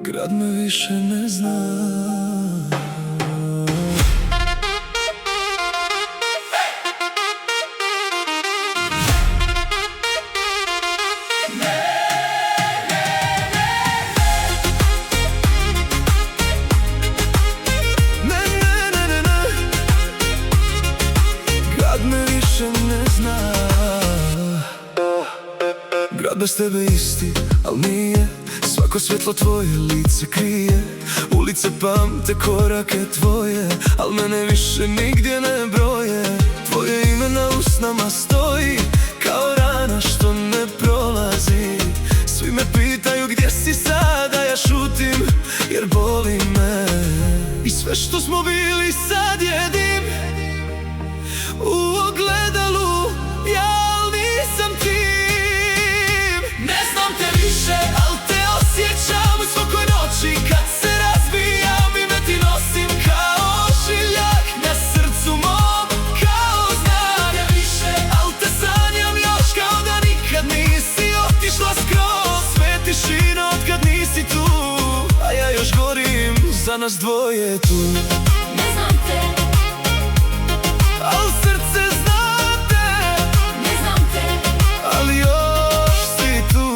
Grad me više ne zna. Grad me više ne zna. Grad bez tebe isti, al nije. Svako svjetlo tvoje lice krije. Ulice pamte korake tvoje, al mene više nigdje ne broje. Tvoje ime na usnama stoji, kao rana što ne prolazi. Svi me pitaju gdje si sada, ja šutim jer boli me. I sve što smo bili sad je dim u ogledalu, ja al nisam tim. Ne znam te više, al te osjećam u svakoj noći. Kad se razbijam i me ti nosim kao ožiljak na srcu mom, kao znak. Ne više, al te sanjam još kao da nikad nisi otišla skroz. Sve tišina od kad nisi tu, a ja još gorim za nas dvoje tu. Ne znam te, al srce zna te. ne znam te, Ali još si tu.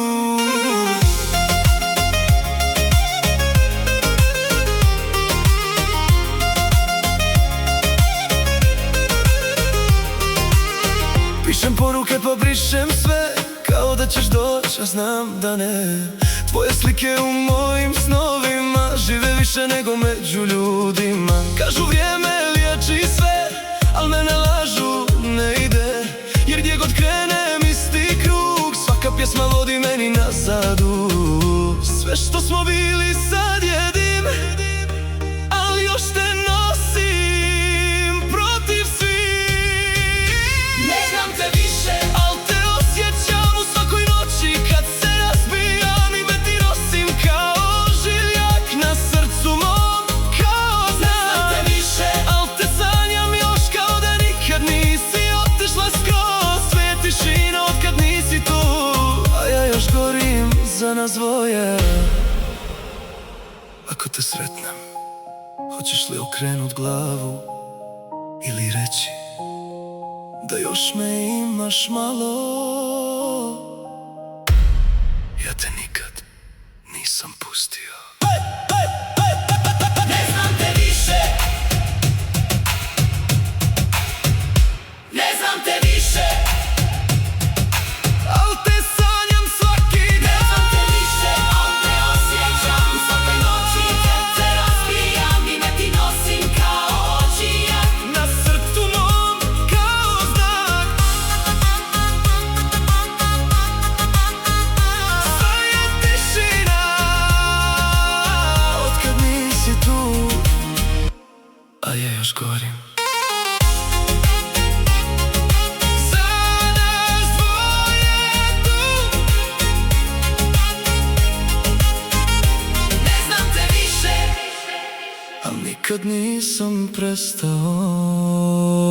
Pišem poruke pa brišem sve, kao da ćeš doći, a znam da ne. Tvoje slike u mojim snovima žive više nego među ljudima. Kažu vrijeme liječi sve, al mene lažu, ne ide. Jer gdje god krenem isti krug, svaka pjesma vodi meni nazadu. Sve što smo bili sad je dim, ali još te nosim protiv svih. ne znam te više, Al te osjećam u svakoj noći. Kad se razbijam i me ti nosim kao ožiljak na srcu mom, kao znak. te više, Al te sanjam još kao da nikad nisi otišla skroz. Sve je tišina od kad nisi tu, a ja još gorim za nas dvoje. Ako te sretnem, hoćeš li okrenut glavu ili reći da još me imaš malo? Ja te nikad nisam pustio. ne znam te više, ne znam te više, Al te sanjam svaki ne dan. znam te više, al te osjećam u svakoj noći. Kad se razbijam i me ti nosim kao ožiljak. Na srcu mom kao znak. Sve je tišina od kad nisi tu, a ja još gorim za nas dvoje tu. Ne znam te više, Al nikad nisam prestao.